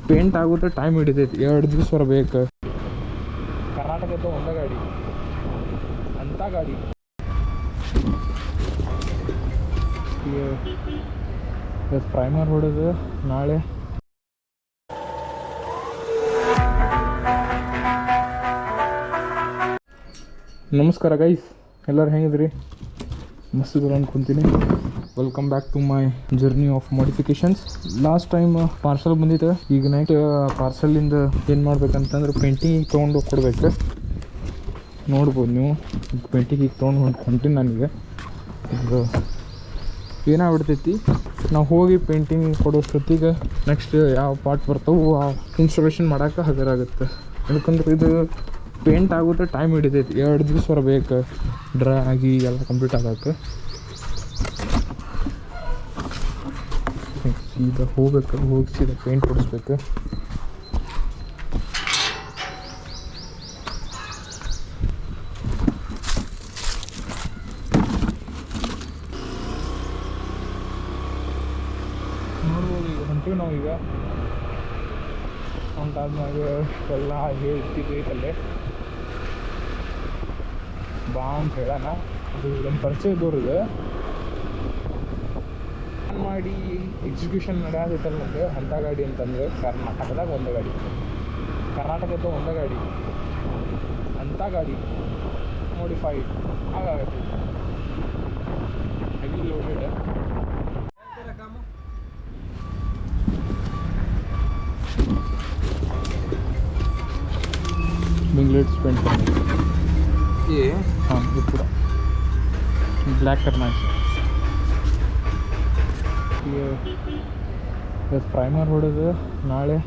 Paint ಆಗುತ್ತೆ time ಹಿಡಿತೈತಿ, 2 ದಿವಸ ಬೇಕು. ಕರ್ನಾಟಕದ ಒಂದೇ ಗಾಡಿ ಅಂಥ ಗಾಡಿ. ಪ್ರೈಮರ್ ಹೊಡೆದು ನಾಳೆ. ನಮಸ್ಕಾರ ಗೈಸ್, ಎಲ್ಲರೂ ಹೆಂಗಿದ್ರಿ? ಮಸ್ತ್ ದೂರ ಅನ್ಕೊಂತೀನಿ. Welcome back to my journey of modifications. Last time parcel ಬಂದಿತ್ತು. ಈಗ ನೈಟ್ ಪಾರ್ಸಲಿಂದ ಏನು ಮಾಡ್ಬೇಕಂತಂದ್ರೆ ಪೇಂಟಿಂಗಿಗೆ ತೊಗೊಂಡು ಕೊಡ್ಬೇಕು. ನೋಡ್ಬೋದು ನೀವು, ಪೇಂಟಿಂಗಿಗೆ ತೊಗೊಂಡು ಹೊಂಟೀನಿ ನನಗೆ. ಇದು ಏನಾಗ್ಬಿಡ್ತೈತಿ, ನಾವು ಹೋಗಿ ಪೇಂಟಿಂಗ್ ಕೊಡೋಷ್ಟೊತ್ತಿಗೆ ನೆಕ್ಸ್ಟ್ ಯಾವ ಪಾರ್ಟ್ ಬರ್ತಾವೆ ಆ ಇನ್ಸ್ಟಾಲೇಷನ್ ಮಾಡೋಕೆ ಹಗರಾಗುತ್ತೆ. ಯಾಕಂದ್ರೆ ಇದು ಪೇಂಟ್ ಆಗುತ್ತೆ ಟೈಮ್ ಹಿಡಿತೈತಿ, 2 ದಿವಸ ಬೇಕು ಡ್ರೈ ಆಗಿ ಎಲ್ಲ ಕಂಪ್ಲೀಟ್ ಆಗೋಕ್ಕೆ. ಸೀದಾ ಹೋಗ್ಬೇಕು, ಹೋಗಿ ಸೀದಾ ಪೇಂಟ್ ಹೊಡಿಸ್ಬೇಕು. ನೋಡ್ಬೋದು ಈಗ ಹೊಂಟೀವಿ ನಾವೀಗ. ಹೊಂಟಾದ್ಮ್ಯಾಗ ಎಲ್ಲ ಹೇಳ್ತಿದ್ದೈತಲ್ಲೇ ಬಾ ಅಂತ ಹೇಳೋಣ. ಅದು ನಮ್ಮ ಪರಿಚಯದವ್ರಿಗೆ ಮಾಡಿ ಎಕ್ಸಿಕ್ಯೂಷನ್ ನಡೆಯೋದೈತಲ್ಲ ನಮಗೆ. ಅಂಥ ಗಾಡಿ ಅಂತಂದ್ರೆ ಕರ್ನಾಟಕದಾಗ ಒಂದೇ ಗಾಡಿ, ಕರ್ನಾಟಕದ ಒಂದೇ ಗಾಡಿ ಅಂಥ ಗಾಡಿ ಮಾಡಿಫೈಡ್ ಆಗಾಗತ್ತೆ. Heavy loaded. विंगलेट्स पेंट करने ये हाँ ये पूरा ब्लैक करना है. ये बस प्राइमर ಹೊಡೆದು ನಾಳೆ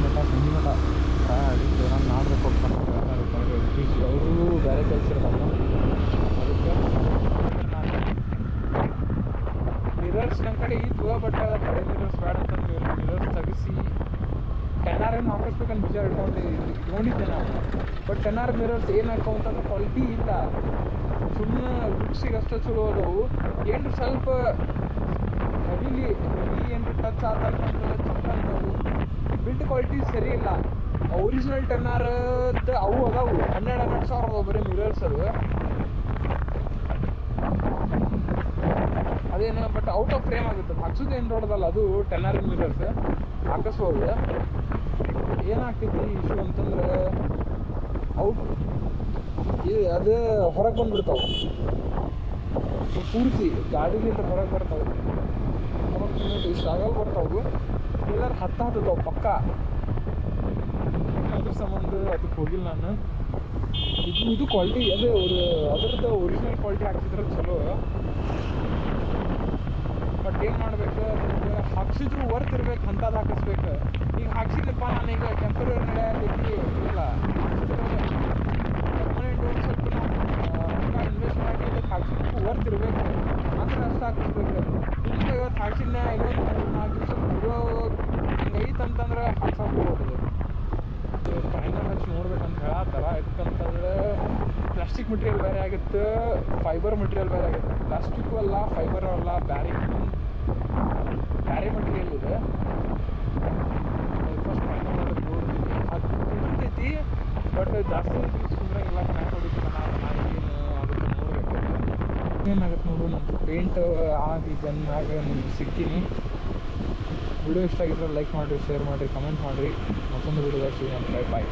ಮಟ್ಟ ಸಂಜೆ ಮಟ್ಟ ಅದಕ್ಕೆ ನಾನು ನಾಡ್ರೆ ಕೊಟ್ಟು ಅವರು ಬೇರೆ ಕೆಲಸ ಇರ್ತಾವೆ. ಅದಕ್ಕೆ ಮಿರರ್ಸ್ ನಮ್ಮ ಕಡೆ ಇತ್ತು, ಬಟ್ ಕಡೆ ಮಿರರ್ಸ್ ಬೇಡ ಅಂತಂದ್ರೆ ಮಿರರ್ಸ್ ತೆಗಿಸಿ 10R ಹಾಕಿಸ್ಬೇಕಂತ ನಿಜ ಇಟ್ಕೊಂಡಿದ್ದೆ ನಾವು. ಬಟ್ 10R ಮಿರರ್ಸ್ ಏನಾಕವು ಅಂತಂದ್ರೆ ಕ್ವಾಲಿಟಿ ಇಲ್ಲ, ಸುಮ್ಮನೆ ಲುಕ್ಸಿಗೆ ಅಷ್ಟೇ ಚಲೋ ಅದವು. ಏನು ಸ್ವಲ್ಪ ಹೆವಿ ಏನು ಟಚ್ ಆತಂತಂದ್ರೆ ಚಕ್ಕಂತವು ಬಿಲ್ಡ್ ಕ್ವಾಲಿಟಿ ಸರಿ ಇಲ್ಲ. ಒರಿಜಿನಲ್ 10R ಅವು ಅದಾವು 12 ಸಾವಿರ ಬರೀ ಮಿರರ್ಸ್ ಅದು. ಅದೇನು ಬಟ್ ಔಟ್ ಆಫ್ ಫ್ರೇಮ್ ಆಗುತ್ತೆ, ಹಾಕ್ಸೋದು ಏನು ದೊಡ್ಡದಲ್ಲ. ಅದು 10R ಮಿರರ್ಸ್ ಹಾಕಿಸ್ಬೋದು. ಏನಾಗ್ತೈತಿ ಇಶ್ಯೂ ಅಂತಂದ್ರೆ ಔಟ್ ಅದು ಹೊರಗೆ ಬಂದುಬಿಡ್ತಾವೆ, ಪೂರ್ತಿ ಗಾಡಿಲಿಂದ ಹೊರಗೆ ಬರ್ತಾವೆ. ಹೊರಗೆ ಇಷ್ಟು ಆಗಲ್ ಬರ್ತಾವೆ, ಎಲ್ಲರೂ ಹತ್ತತಾವೆ ಪಕ್ಕ. ಅದ್ರ ಸಂಬಂಧ ಅದಕ್ಕೆ ಹೋಗಿಲ್ಲ ನಾನು. ಇದು ಕ್ವಾಲಿಟಿ ಅದೇ ಅದ್ರದ್ದು ಒರಿಜಿನಲ್ ಕ್ವಾಲಿಟಿ ಹಾಕ್ಸಿದ್ರೆ ಚಲೋ. ಬಟ್ ಏನು ಮಾಡಬೇಕು, ಹಾಕ್ಸಿದ್ರು ವರ್ತ್ ಇರ್ಬೇಕು, ಅಂಥದ್ದು ಹಾಕಿಸ್ಬೇಕು. ಈಗ ಹಾಕ್ಸಿದ್ನಪ್ಪ ನಾನೀಗ ಟೆಂಪರರಿ ನಡೆಯಲಿಕ್ಕೆ ಇಲ್ಲ, ಪರ್ಮನೆಂಟ್ ಒಂದು ಸ್ವಲ್ಪ ನಾವು ಇನ್ವೆಸ್ಟ್ ಮಾಡಿ ಇದಕ್ಕೆ ಹಾಕ್ಸಿದ್ರು ವರ್ತ್ ಇರಬೇಕು ಅಂದ್ರೆ ಅಷ್ಟು ಹಾಕಿಸ್ಬೇಕು. ಈಗ ಇವತ್ತು ಹಾಕ್ಸಿದ್ನ ಇನ್ನೊಂದು 4 ದಿವಸ ಬಿಡೋ ಹಿಂಗೆ ಐತಂತಂದ್ರೆ ಹಾಕ್ಸೋಕೆ ಹೋಗೋದು. ಫೈನಲ್ ಹಚ್ಚಿ ನೋಡ್ಬೇಕಂತ ಹೇಳತ್ತಾರ. ಯಾಕಂತಂದ್ರೆ ಪ್ಲಾಸ್ಟಿಕ್ ಮೆಟೀರಿಯಲ್ ಬೇರೆ ಆಗುತ್ತೆ, ಫೈಬರ್ ಮೆಟೀರಿಯಲ್ ಬೇರೆ ಆಗುತ್ತೆ. ಪ್ಲಾಸ್ಟಿಕ್ಕು ಅಲ್ಲ, ಫೈಬರ್ ಅಲ್ಲ, ಬೇರೆ ಮೆಟೀರಿಯಲ್ ಇದೆ. ಫಸ್ಟ್ ಫೈನಲ್ ಮಾಡೋದು ನೋಡ್ತೀನಿ. ಅದು ಕುಡಿತೈತಿ ಬಟ್ ಜಾಸ್ತಿ ಸುಂದ್ರಾಗಿಲ್ಲ, ಕ್ರ್ಯಾಕ್ ಹೊಡಿತಿಲ್ಲ. ಏನು ಅದಕ್ಕೆ ನೋಡ್ಬೇಕು ಏನಾಗುತ್ತೆ ನೋಡು. ನನ್ನ ಪೇಂಟ್ ಆಗಿ ಬಂದಾಗ ನಿಮ್ಗೆ ಸಿಗ್ತೀನಿ. ವಿಡಿಯೋ ಇಷ್ಟ ಆಗಿದ್ರೆ ಲೈಕ್ ಮಾಡಿರಿ, ಶೇರ್ ಮಾಡಿರಿ, ಕಮೆಂಟ್ ಮಾಡಿರಿ. ಮತ್ತೊಂದು ವಿಡಿಯೋದಾಗ ಸಿಗೋಣ. ಬಾಯ್.